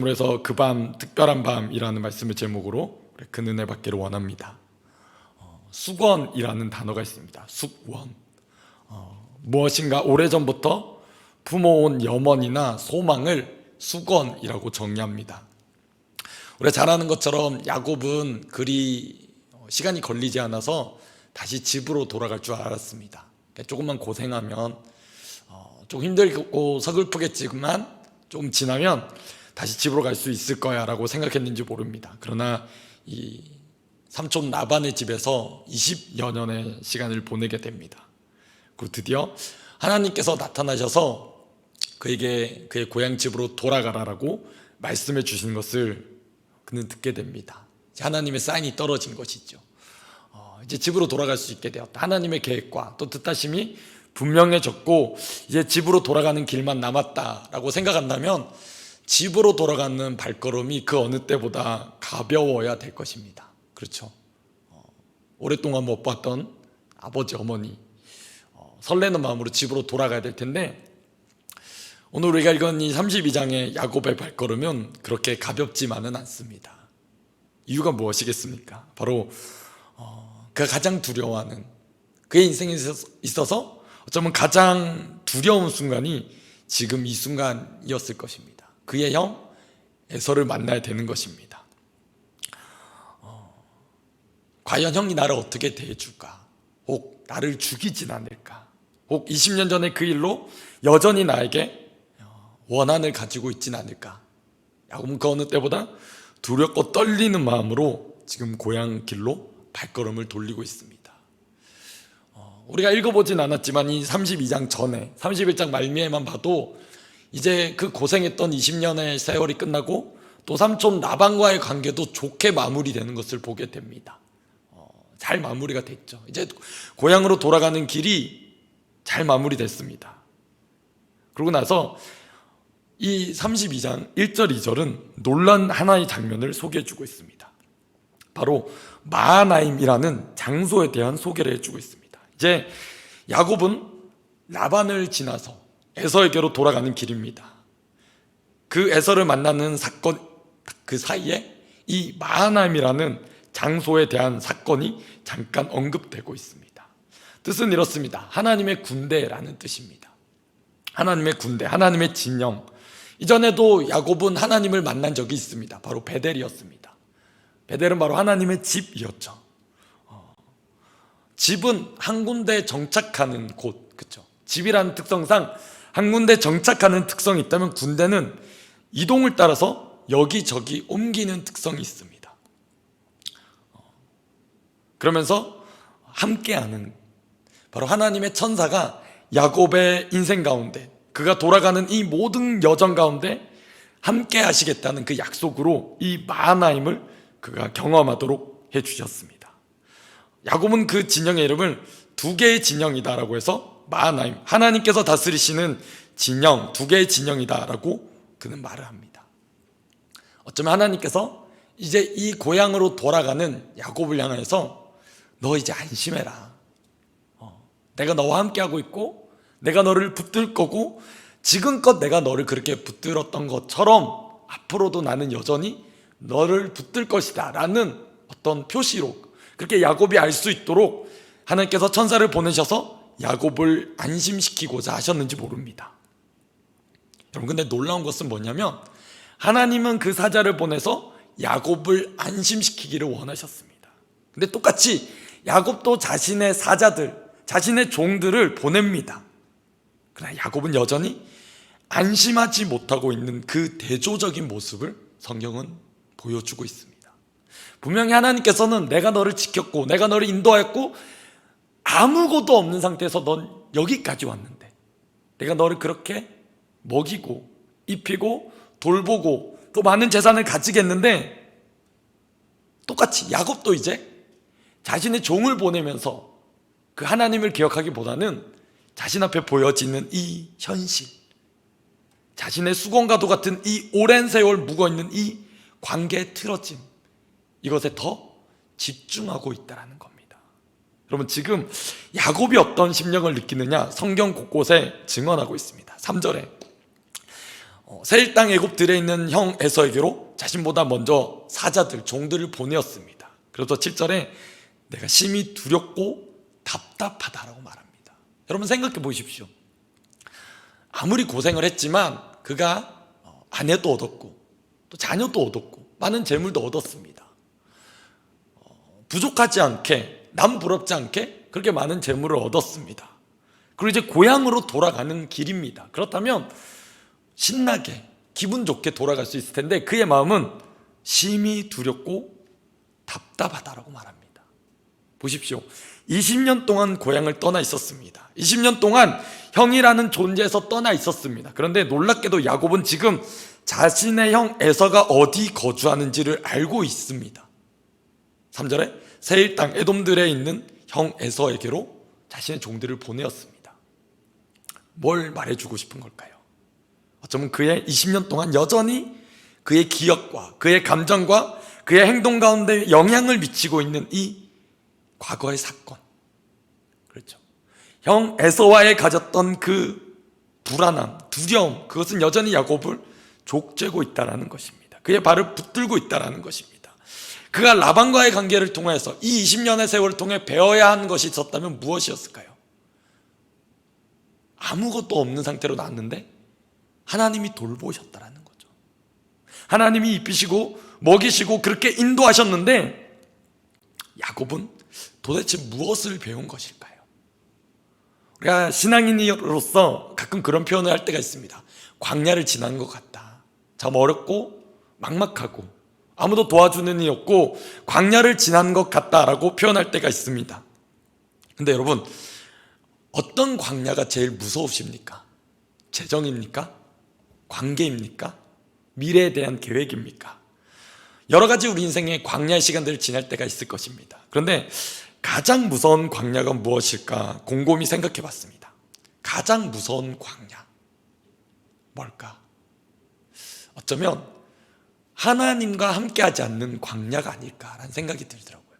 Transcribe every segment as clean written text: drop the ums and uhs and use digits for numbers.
그래서 그 밤 특별한 밤이라는 말씀을 제목으로 그 은혜 받기를 원합니다. 숙원이라는 단어가 있습니다. 숙원. 무엇인가 오래전부터 품어온 염원이나 소망을 숙원이라고 정의합니다. 우리가 잘 아는 것처럼 야곱은 그리 시간이 걸리지 않아서 다시 집으로 돌아갈 줄 알았습니다. 조금만 고생하면 좀 힘들고 서글프겠지만 조금 지나면 다시 집으로 갈 수 있을 거야 라고 생각했는지 모릅니다. 그러나 이 삼촌 라반의 집에서 20여 년의 시간을 보내게 됩니다. 그리고 드디어 하나님께서 나타나셔서 그에게 그의 고향 집으로 돌아가라라고 말씀해 주신 것을 그는 듣게 됩니다. 하나님의 사인이 떨어진 것이죠. 이제 집으로 돌아갈 수 있게 되었다. 하나님의 계획과 또 뜻하심이 분명해졌고 이제 집으로 돌아가는 길만 남았다라고 생각한다면 집으로 돌아가는 발걸음이 그 어느 때보다 가벼워야 될 것입니다. 그렇죠? 오랫동안 못 봤던 아버지 어머니 설레는 마음으로 집으로 돌아가야 될 텐데 오늘 우리가 읽은 이 32장의 야곱의 발걸음은 그렇게 가볍지만은 않습니다. 이유가 무엇이겠습니까? 바로 그가 가장 두려워하는 그의 인생에 있어서 어쩌면 가장 두려운 순간이 지금 이 순간이었을 것입니다. 그의 형 에서를 만나야 되는 것입니다. 과연 형이 나를 어떻게 대해줄까? 혹 나를 죽이진 않을까? 혹 20년 전의 그 일로 여전히 나에게 원한을 가지고 있진 않을까? 야곱은 그 어느 때보다 두렵고 떨리는 마음으로 지금 고향 길로 발걸음을 돌리고 있습니다. 우리가 읽어보진 않았지만 이 32장 전에 31장 말미에만 봐도 이제 그 고생했던 20년의 세월이 끝나고 또 삼촌 라반과의 관계도 좋게 마무리되는 것을 보게 됩니다. 잘 마무리가 됐죠. 이제 고향으로 돌아가는 길이 잘 마무리됐습니다. 그러고 나서 이 32장 1절 2절은 놀란 하나의 장면을 소개해주고 있습니다. 바로 마하나임이라는 장소에 대한 소개를 해주고 있습니다. 이제 야곱은 라반을 지나서 에서에게로 돌아가는 길입니다. 그 에서를 만나는 사건 그 사이에 이 마하나임이라는 장소에 대한 사건이 잠깐 언급되고 있습니다. 뜻은 이렇습니다. 하나님의 군대라는 뜻입니다. 하나님의 군대, 하나님의 진영. 이전에도 야곱은 하나님을 만난 적이 있습니다. 바로 베델이었습니다. 베델은 바로 하나님의 집이었죠. 집은 한 군데 정착하는 곳, 그렇죠? 집이라는 특성상 한 군데 정착하는 특성이 있다면 군대는 이동을 따라서 여기저기 옮기는 특성이 있습니다. 그러면서 함께하는 바로 하나님의 천사가 야곱의 인생 가운데 그가 돌아가는 이 모든 여정 가운데 함께 하시겠다는 그 약속으로 이 마하나임을 그가 경험하도록 해주셨습니다. 야곱은 그 진영의 이름을 두 개의 진영이다라고 해서 마하나임, 하나님께서 다스리시는 진영, 두 개의 진영이다라고 그는 말을 합니다. 어쩌면 하나님께서 이제 이 고향으로 돌아가는 야곱을 향해서 너 이제 안심해라. 내가 너와 함께하고 있고 내가 너를 붙들 거고 지금껏 내가 너를 그렇게 붙들었던 것처럼 앞으로도 나는 여전히 너를 붙들 것이다 라는 어떤 표시로 그렇게 야곱이 알 수 있도록 하나님께서 천사를 보내셔서 야곱을 안심시키고자 하셨는지 모릅니다. 여러분, 근데 놀라운 것은 뭐냐면 하나님은 그 사자를 보내서 야곱을 안심시키기를 원하셨습니다. 근데 똑같이 야곱도 자신의 사자들, 자신의 종들을 보냅니다. 그러나 야곱은 여전히 안심하지 못하고 있는 그 대조적인 모습을 성경은 보여주고 있습니다. 분명히 하나님께서는 내가 너를 지켰고 내가 너를 인도하였고 아무것도 없는 상태에서 넌 여기까지 왔는데 내가 너를 그렇게 먹이고 입히고 돌보고 또 많은 재산을 가지겠는데 똑같이 야곱도 이제 자신의 종을 보내면서 그 하나님을 기억하기보다는 자신 앞에 보여지는 이 현실, 자신의 수건과도 같은 이 오랜 세월 묵어있는 이 관계의 틀어짐, 이것에 더 집중하고 있다는 겁니다. 여러분, 지금 야곱이 어떤 심령을 느끼느냐 성경 곳곳에 증언하고 있습니다. 3절에 세일 땅 애굽 들에 있는 형 에서에게로 자신보다 먼저 사자들 종들을 보내었습니다. 그래서 7절에 내가 심히 두렵고 답답하다라고 말합니다. 여러분 생각해 보십시오. 아무리 고생을 했지만 그가 아내도 얻었고 또 자녀도 얻었고 많은 재물도 얻었습니다. 부족하지 않게 남 부럽지 않게 그렇게 많은 재물을 얻었습니다. 그리고 이제 고향으로 돌아가는 길입니다. 그렇다면 신나게 기분 좋게 돌아갈 수 있을 텐데 그의 마음은 심히 두렵고 답답하다라고 말합니다. 보십시오. 20년 동안 고향을 떠나 있었습니다. 20년 동안 형이라는 존재에서 떠나 있었습니다. 그런데 놀랍게도 야곱은 지금 자신의 형 에서가 어디 거주하는지를 알고 있습니다. 3절에 세일 땅 에돔들에 있는 형 에서에게로 자신의 종들을 보내었습니다. 뭘 말해주고 싶은 걸까요? 어쩌면 그의 20년 동안 여전히 그의 기억과 그의 감정과 그의 행동 가운데 영향을 미치고 있는 이 과거의 사건, 그렇죠? 형 에서와의 가졌던 그 불안함, 두려움, 그것은 여전히 야곱을 족죄고 있다는 것입니다. 그의 발을 붙들고 있다는 것입니다. 그가 라반과의 관계를 통해서 이 20년의 세월을 통해 배워야 하는 것이 있었다면 무엇이었을까요? 아무것도 없는 상태로 낳았는데 하나님이 돌보셨다는 거죠. 하나님이 입히시고 먹이시고 그렇게 인도하셨는데 야곱은 도대체 무엇을 배운 것일까요? 우리가 신앙인으로서 가끔 그런 표현을 할 때가 있습니다. 광야를 지난 것 같다. 참 어렵고 막막하고 아무도 도와주는 이 없고 광야를 지난 것 같다라고 표현할 때가 있습니다. 근데 여러분, 어떤 광야가 제일 무서우십니까? 재정입니까? 관계입니까? 미래에 대한 계획입니까? 여러 가지 우리 인생에 광야의 시간들을 지날 때가 있을 것입니다. 그런데 가장 무서운 광야가 무엇일까 곰곰이 생각해 봤습니다. 가장 무서운 광야 뭘까? 어쩌면 하나님과 함께하지 않는 광야가 아닐까라는 생각이 들더라고요.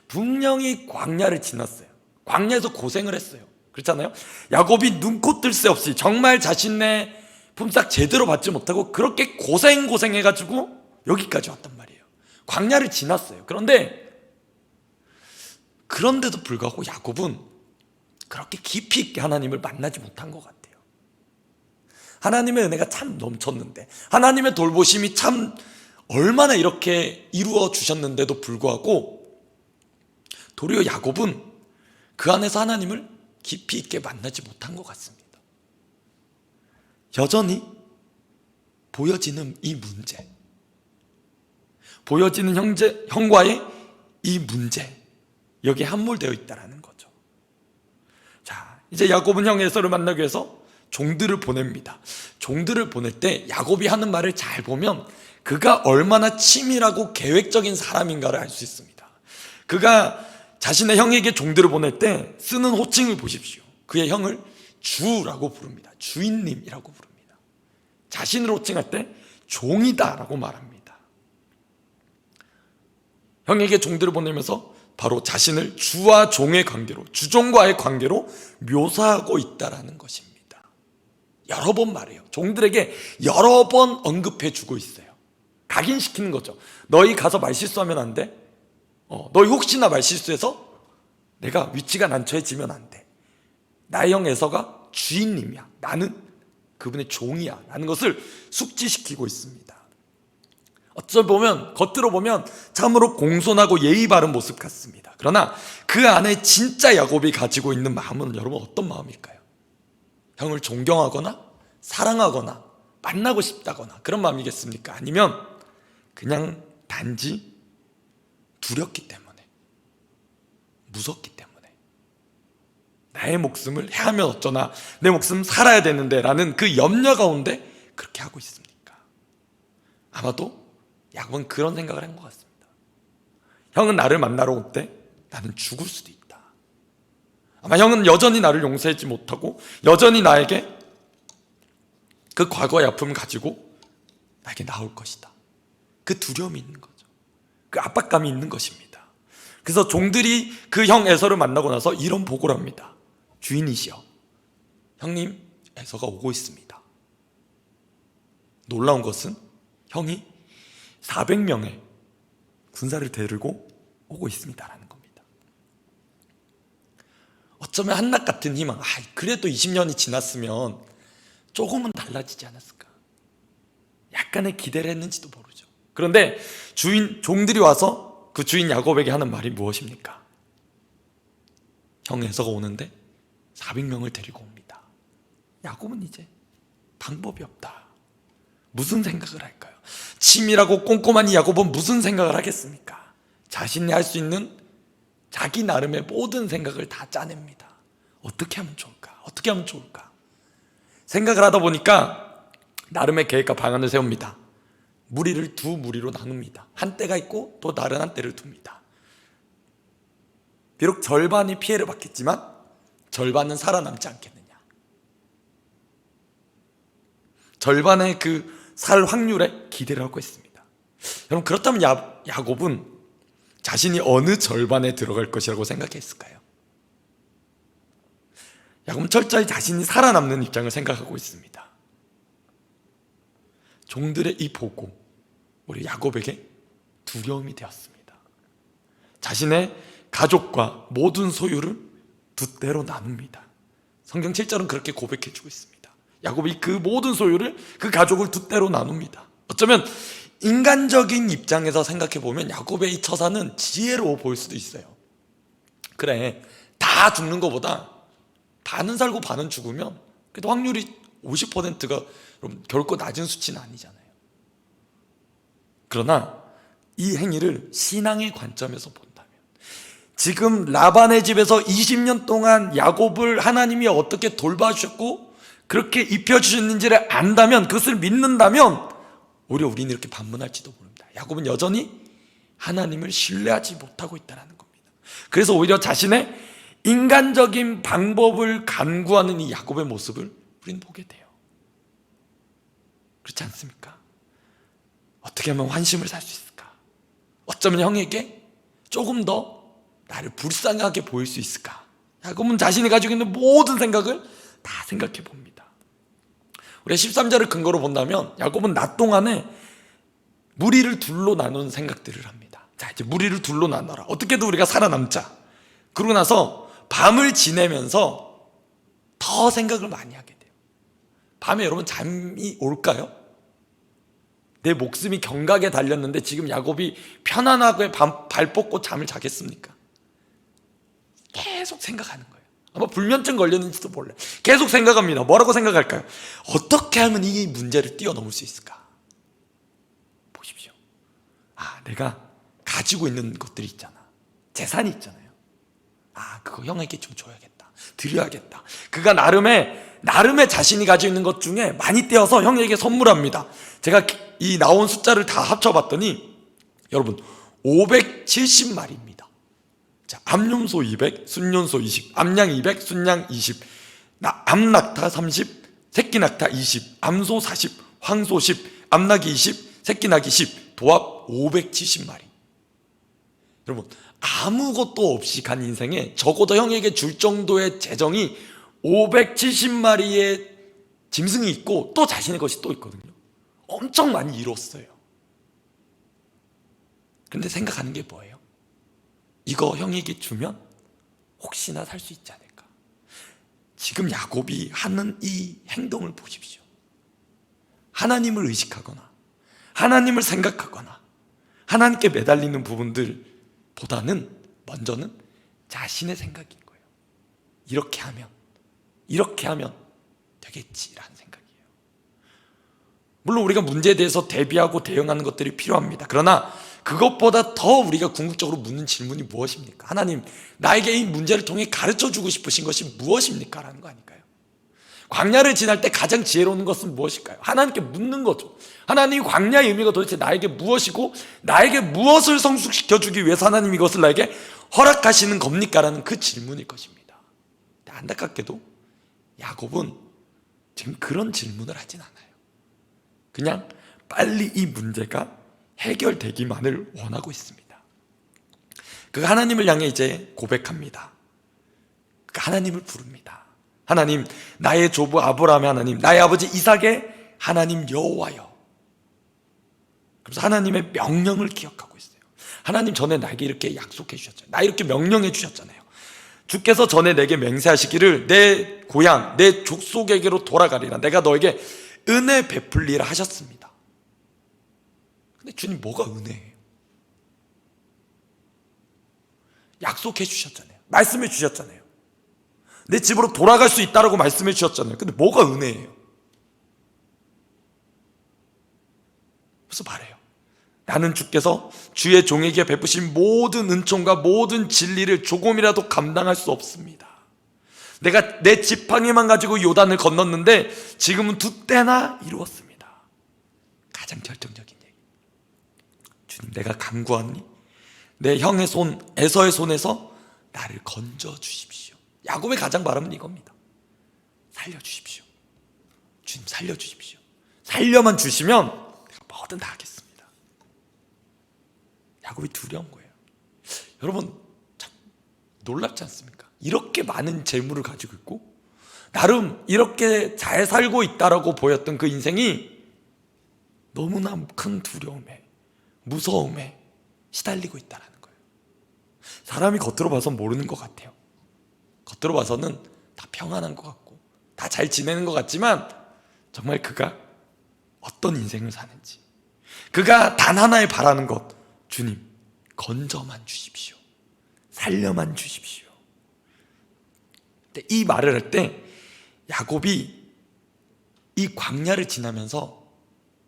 분명히 광야를 지났어요. 광야에서 고생을 했어요. 그렇잖아요. 야곱이 눈코 뜰 새 없이 정말 자신의 품삯 제대로 받지 못하고 그렇게 고생해가지고 여기까지 왔단 말이에요. 광야를 지났어요. 그런데도 불구하고 야곱은 그렇게 깊이 있게 하나님을 만나지 못한 것 같아요. 하나님의 은혜가 참 넘쳤는데, 하나님의 돌보심이 참 얼마나 이렇게 이루어 주셨는데도 불구하고 도리어 야곱은 그 안에서 하나님을 깊이 있게 만나지 못한 것 같습니다. 여전히 보여지는 이 문제, 보여지는 형과의 이 문제, 여기에 함몰되어 있다는 거죠. 자, 이제 야곱은 형 에서를 만나기 위해서 종들을 보냅니다. 종들을 보낼 때 야곱이 하는 말을 잘 보면 그가 얼마나 치밀하고 계획적인 사람인가를 알 수 있습니다. 그가 자신의 형에게 종들을 보낼 때 쓰는 호칭을 보십시오. 그의 형을 주라고 부릅니다. 주인님이라고 부릅니다. 자신을 호칭할 때 종이다라고 말합니다. 형에게 종들을 보내면서 바로 자신을 주와 종의 관계로, 주종과의 관계로 묘사하고 있다는 것입니다. 여러 번 말해요. 종들에게 여러 번 언급해 주고 있어요. 각인시키는 거죠. 너희 가서 말실수하면 안 돼. 너희 혹시나 말실수해서 내가 위치가 난처해지면 안 돼. 나의 형 에서가 주인님이야. 나는 그분의 종이야 라는 것을 숙지시키고 있습니다. 겉으로 보면 참으로 공손하고 예의 바른 모습 같습니다. 그러나 그 안에 진짜 야곱이 가지고 있는 마음은 여러분 어떤 마음일까요? 형을 존경하거나 사랑하거나 만나고 싶다거나 그런 마음이겠습니까? 아니면 그냥 단지 두렵기 때문에, 무섭기 때문에, 나의 목숨을 해하면 어쩌나, 내 목숨 살아야 되는데 라는 그 염려 가운데 그렇게 하고 있습니까? 아마도 야곱은 그런 생각을 한 것 같습니다. 형은 나를 만나러 올 때 나는 죽을 수도 있다. 아마 형은 여전히 나를 용서하지 못하고 여전히 나에게 그 과거의 아픔을 가지고 나에게 나올 것이다. 그 두려움이 있는 거죠. 그 압박감이 있는 것입니다. 그래서 종들이 그 형 에서를 만나고 나서 이런 보고를 합니다. 주인이시여, 형님 에서가 오고 있습니다. 놀라운 것은 형이 400명의 군사를 데리고 오고 있습니다라는 겁니다. 어쩌면 한낱 같은 희망, 그래도 20년이 지났으면 조금은 달라지지 않았을까, 약간의 기대를 했는지도 모르죠. 그런데 종들이 와서 그 주인 야곱에게 하는 말이 무엇입니까? 형 에서가 오는데 400명을 데리고 옵니다. 야곱은 이제 방법이 없다. 무슨 생각을 할까요? 치밀하고 꼼꼼한 이 야곱은 무슨 생각을 하겠습니까? 자신이 할 수 있는 자기 나름의 모든 생각을 다 짜냅니다. 어떻게 하면 좋을까? 어떻게 하면 좋을까? 생각을 하다 보니까 나름의 계획과 방안을 세웁니다. 무리를 두 무리로 나눕니다. 한 떼가 있고 또 다른 한 떼를 둡니다. 비록 절반이 피해를 받겠지만 절반은 살아남지 않겠느냐. 절반의 그 살 확률에 기대를 하고 있습니다. 여러분, 그렇다면 야곱은 자신이 어느 절반에 들어갈 것이라고 생각했을까요? 야곱은 철저히 자신이 살아남는 입장을 생각하고 있습니다. 종들의 이 보고 우리 야곱에게 두려움이 되었습니다. 자신의 가족과 모든 소유를 두 떼로 나눕니다. 성경 7절은 그렇게 고백해주고 있습니다. 야곱이 그 모든 소유를, 그 가족을 두 떼로 나눕니다. 어쩌면 인간적인 입장에서 생각해보면 야곱의 이 처사는 지혜로워 보일 수도 있어요. 그래, 다 죽는 것보다 반은 살고 반은 죽으면 그래도 확률이 50%가 결코 낮은 수치는 아니잖아요. 그러나 이 행위를 신앙의 관점에서 본다면, 지금 라반의 집에서 20년 동안 야곱을 하나님이 어떻게 돌봐주셨고 그렇게 입혀주셨는지를 안다면, 그것을 믿는다면 오히려 우리는 이렇게 반문할지도 모릅니다. 야곱은 여전히 하나님을 신뢰하지 못하고 있다는 겁니다. 그래서 오히려 자신의 인간적인 방법을 간구하는 이 야곱의 모습을 우리는 보게 돼요. 그렇지 않습니까? 어떻게 하면 환심을 살 수 있을까? 어쩌면 형에게 조금 더 나를 불쌍하게 보일 수 있을까? 야곱은 자신이 가지고 있는 모든 생각을 다 생각해 봅니다. 우리가 13절을 근거로 본다면 야곱은 낮 동안에 무리를 둘로 나눈 생각들을 합니다. 자, 이제 무리를 둘로 나눠라. 어떻게든 우리가 살아남자. 그러고 나서 밤을 지내면서 더 생각을 많이 하게 돼요. 밤에 여러분 잠이 올까요? 내 목숨이 경각에 달렸는데 지금 야곱이 편안하게 발 뻗고 잠을 자겠습니까? 계속 생각하는 거예요. 아마 불면증 걸렸는지도 몰라요. 계속 생각합니다. 뭐라고 생각할까요? 어떻게 하면 이 문제를 뛰어넘을 수 있을까? 보십시오. 내가 가지고 있는 것들이 있잖아. 재산이 있잖아요. 그거 형에게 좀 줘야겠다. 드려야겠다. 그가 나름의 자신이 가지고 있는 것 중에 많이 떼어서 형에게 선물합니다. 제가 이 나온 숫자를 다 합쳐봤더니 여러분 570마리입니다. 자, 암염소 200, 순염소 20, 암양 200, 순양 20, 암낙타 30, 새끼낙타 20, 암소 40, 황소 10, 암낙이 20, 새끼낙이 10, 도합 570마리. 여러분, 아무것도 없이 간 인생에 적어도 형에게 줄 정도의 재정이 570마리의 짐승이 있고 또 자신의 것이 또 있거든요. 엄청 많이 이뤘어요. 그런데 생각하는 게 뭐예요? 이거 형에게 주면 혹시나 살 수 있지 않을까? 지금 야곱이 하는 이 행동을 보십시오. 하나님을 의식하거나 하나님을 생각하거나 하나님께 매달리는 부분들보다는 먼저는 자신의 생각인 거예요. 이렇게 하면 되겠지라는 생각이에요. 물론 우리가 문제에 대해서 대비하고 대응하는 것들이 필요합니다. 그러나 그것보다 더 우리가 궁극적으로 묻는 질문이 무엇입니까? 하나님, 나에게 이 문제를 통해 가르쳐주고 싶으신 것이 무엇입니까? 라는 거 아닐까요? 광야를 지날 때 가장 지혜로운 것은 무엇일까요? 하나님께 묻는 거죠. 하나님, 광야의 의미가 도대체 나에게 무엇이고 나에게 무엇을 성숙시켜주기 위해서 하나님 이것을 나에게 허락하시는 겁니까? 라는 그 질문일 것입니다. 안타깝게도 야곱은 지금 그런 질문을 하진 않아요. 그냥 빨리 이 문제가 해결되기만을 원하고 있습니다. 그가 하나님을 향해 이제 고백합니다. 그가 하나님을 부릅니다. 하나님, 나의 조부 아브라함의 하나님, 나의 아버지 이삭의 하나님 여호와여. 그래서 하나님의 명령을 기억하고 있어요. 하나님 전에 나에게 이렇게 약속해 주셨잖아요. 나 이렇게 명령해 주셨잖아요. 주께서 전에 내게 맹세하시기를 내 고향, 내 족속에게로 돌아가리라. 내가 너에게 은혜 베풀리라 하셨습니다. 근데 주님 뭐가 은혜예요? 약속해 주셨잖아요. 말씀해 주셨잖아요. 내 집으로 돌아갈 수 있다라고 말씀해 주셨잖아요. 근데 뭐가 은혜예요? 그래서 말해요. 나는 주께서 주의 종에게 베푸신 모든 은총과 모든 진리를 조금이라도 감당할 수 없습니다. 내가 내 지팡이만 가지고 요단을 건넜는데 지금은 2때나 이루었습니다. 가장 결정적인 얘기. 주님, 내가 간구하니 내 형의 손 에서의 손에서 나를 건져 주십시오. 야곱의 가장 바람은 이겁니다. 살려주십시오. 주님, 살려주십시오. 살려만 주시면 내가 뭐든 다 하겠습니다. 야곱이 두려운 거예요. 여러분, 참 놀랍지 않습니까? 이렇게 많은 재물을 가지고 있고 나름 이렇게 잘 살고 있다라고 보였던 그 인생이 너무나 큰 두려움에, 무서움에 시달리고 있다는 거예요. 사람이 겉으로 봐서 모르는 것 같아요. 겉으로 봐서는 다 평안한 것 같고 다 잘 지내는 것 같지만 정말 그가 어떤 인생을 사는지, 그가 단 하나에 바라는 것, 주님, 건져만 주십시오. 살려만 주십시오. 근데 이 말을 할 때 야곱이 이 광야를 지나면서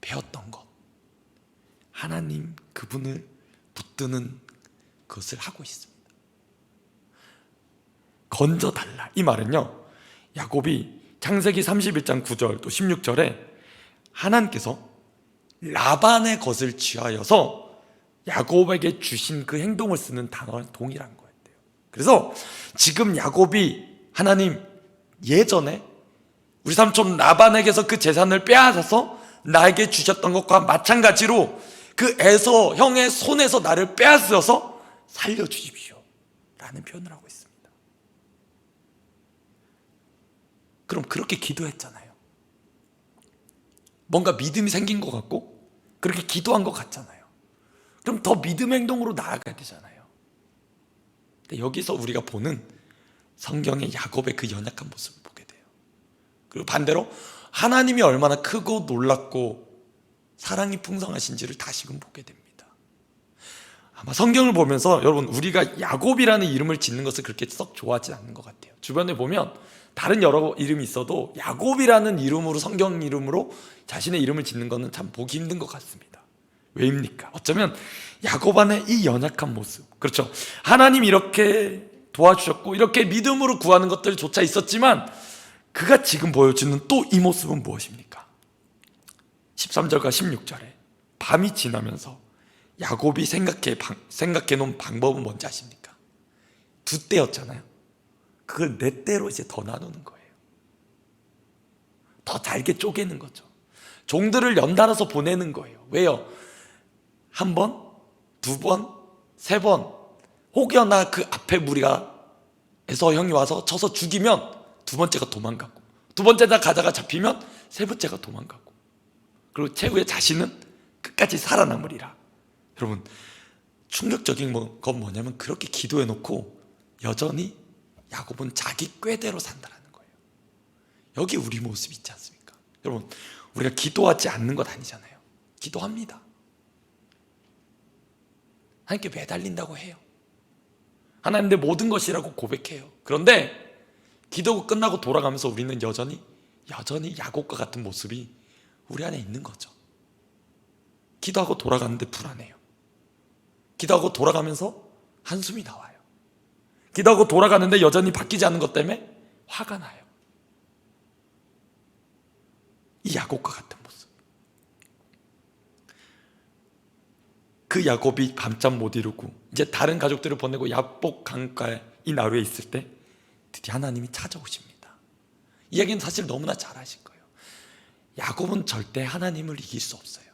배웠던 것, 하나님 그분을 붙드는 것을 하고 있습니다. 건져달라, 이 말은요, 야곱이 창세기 31장 9절 또 16절에 하나님께서 라반의 것을 취하여서 야곱에게 주신 그 행동을 쓰는 단어랑 동일한 거예요. 그래서 지금 야곱이 하나님, 예전에 우리 삼촌 라반에게서 그 재산을 빼앗아서 나에게 주셨던 것과 마찬가지로 그 에서 형의 손에서 나를 빼앗으셔서 살려주십시오 라는 표현을 하고 있습니다. 그럼 그렇게 기도했잖아요. 뭔가 믿음이 생긴 것 같고 그렇게 기도한 것 같잖아요. 그럼 더 믿음 행동으로 나아가야 되잖아요. 근데 여기서 우리가 보는 성경의 야곱의 그 연약한 모습을 보게 돼요. 그리고 반대로 하나님이 얼마나 크고 놀랍고 사랑이 풍성하신지를 다시금 보게 됩니다. 아마 성경을 보면서 여러분, 우리가 야곱이라는 이름을 짓는 것을 그렇게 썩 좋아하지 않는 것 같아요. 주변에 보면 다른 여러 이름이 있어도 야곱이라는 이름으로, 성경 이름으로 자신의 이름을 짓는 것은 참 보기 힘든 것 같습니다. 왜입니까? 어쩌면 야곱 안의 이 연약한 모습, 그렇죠, 하나님 이렇게 도와주셨고 이렇게 믿음으로 구하는 것들조차 있었지만 그가 지금 보여주는 또 이 모습은 무엇입니까? 13절과 16절에 밤이 지나면서 야곱이 생각해 놓은 방법은 뭔지 아십니까? 2때였잖아요. 그걸 4때로 이제 더 나누는 거예요. 더 잘게 쪼개는 거죠. 종들을 연달아서 보내는 거예요. 왜요? 1번, 2번, 3번, 혹여나 그 앞에 무리가 에서 형이 와서 쳐서 죽이면 2번째가 도망가고, 2번째다 가다가 잡히면 3번째가 도망가고, 그리고 최후의 자신은 끝까지 살아남으리라. 여러분, 충격적인 건 뭐냐면 그렇게 기도해놓고 여전히 야곱은 자기 꾀대로 산다는 거예요. 여기 우리 모습이 있지 않습니까? 여러분, 우리가 기도하지 않는 것 아니잖아요. 기도합니다. 하나님께 매달린다고 해요. 하나님 내 모든 것이라고 고백해요. 그런데 기도가 끝나고 돌아가면서 우리는 여전히 야곱과 같은 모습이 우리 안에 있는 거죠. 기도하고 돌아가는데 불안해요. 기도하고 돌아가면서 한숨이 나와요. 기도하고 돌아가는데 여전히 바뀌지 않는 것 때문에 화가 나요. 이 야곱과 같은 모습. 그 야곱이 밤잠 못 이루고 이제 다른 가족들을 보내고 야복 강가에 이 나루에 있을 때 드디어 하나님이 찾아오십니다. 이 이야기는 사실 너무나 잘 아실 거예요. 야곱은 절대 하나님을 이길 수 없어요.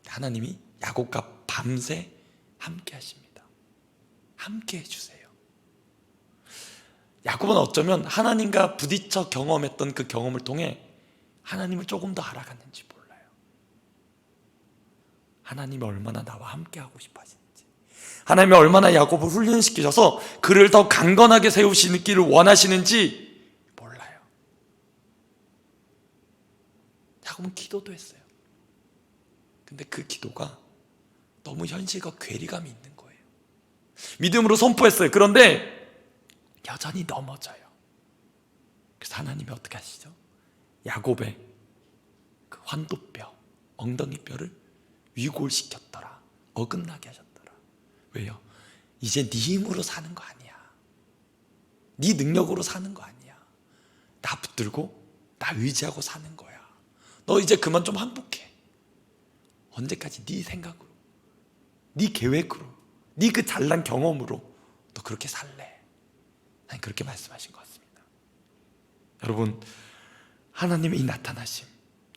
하나님이 야곱과 밤새 함께 하십니다. 함께 해주세요. 야곱은 어쩌면 하나님과 부딪혀 경험했던 그 경험을 통해 하나님을 조금 더 알아갔는지 몰라요. 하나님이 얼마나 나와 함께 하고 싶어 하시는지, 하나님이 얼마나 야곱을 훈련시키셔서 그를 더 강건하게 세우시기를 원하시는지 몰라요. 야곱은 기도도 했어요. 근데 그 기도가 너무 현실과 괴리감이 있는 거예요. 믿음으로 선포했어요. 그런데 여전히 넘어져요. 그래서 하나님이 어떻게 하시죠? 야곱의 그 환도뼈, 엉덩이뼈를 위골시켰더라. 어긋나게 하셨더라. 왜요? 이제 네 힘으로 사는 거 아니야. 네 능력으로 사는 거 아니야. 나 붙들고 나 의지하고 사는 거야. 너 이제 그만 좀 항복해. 언제까지 네 생각으로, 네 계획으로, 네 그 잘난 경험으로 너 그렇게 살래? 난 그렇게 말씀하신 것 같습니다. 여러분, 하나님의 이 나타나심,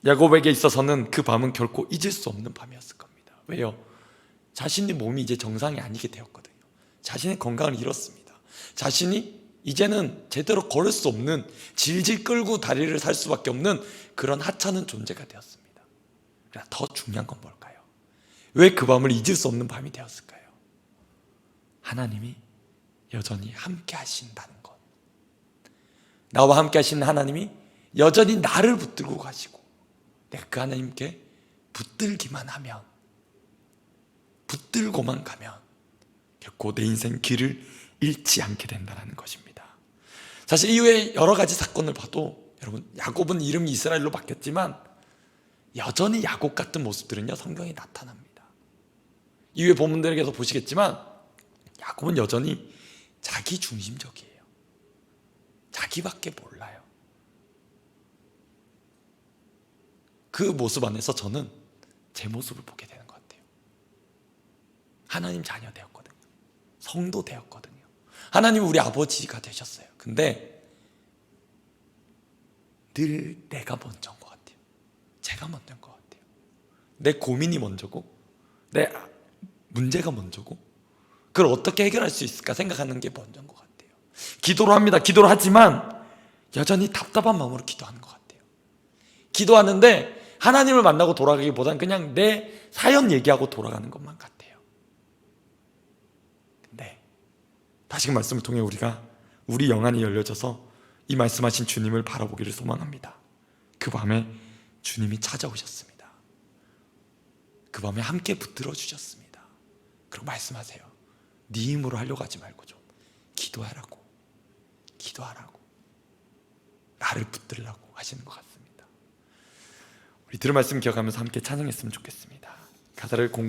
야곱에게 있어서는 그 밤은 결코 잊을 수 없는 밤이었을 겁니다. 왜요? 자신의 몸이 이제 정상이 아니게 되었거든요. 자신의 건강을 잃었습니다. 자신이 이제는 제대로 걸을 수 없는, 질질 끌고 다리를 살 수밖에 없는 그런 하찮은 존재가 되었습니다. 그러나 더 중요한 건 뭘까요? 왜 그 밤을 잊을 수 없는 밤이 되었을까요? 하나님이 여전히 함께 하신다는 것. 나와 함께 하시는 하나님이 여전히 나를 붙들고 가시고, 내가 그 하나님께 붙들기만 하면, 붙들고만 가면 결코 내 인생 길을 잃지 않게 된다는 것입니다. 사실 이후에 여러 가지 사건을 봐도, 여러분, 야곱은 이름이 이스라엘로 바뀌었지만 여전히 야곱 같은 모습들은요, 성경에 나타납니다. 이후에 본문들에게서 보시겠지만 야곱은 여전히 자기 중심적이에요. 자기밖에 몰라요. 그 모습 안에서 저는 제 모습을 보게 되는 것 같아요. 하나님 자녀 되었거든요. 성도 되었거든요. 하나님 우리 아버지가 되셨어요. 근데 늘 내가 먼저인 것 같아요. 제가 먼저인 것 같아요. 내 고민이 먼저고, 내 문제가 먼저고, 그걸 어떻게 해결할 수 있을까 생각하는 게 먼저인 것 같아요. 기도를 합니다. 기도를 하지만 여전히 답답한 마음으로 기도하는 것 같아요. 기도하는데 하나님을 만나고 돌아가기보다는 그냥 내 사연 얘기하고 돌아가는 것만 같아요. 근데 다시금 말씀을 통해 우리가 우리 영안이 열려져서 이 말씀하신 주님을 바라보기를 소망합니다. 그 밤에 주님이 찾아오셨습니다. 그 밤에 함께 붙들어 주셨습니다. 그리고 말씀하세요. 네 힘으로 하려고 하지 말고 좀 기도하라고, 기도하라고, 나를 붙들라고 하시는 것 같습니다. 우리 들은 말씀 기억하면서 함께 찬양했으면 좋겠습니다. 가사를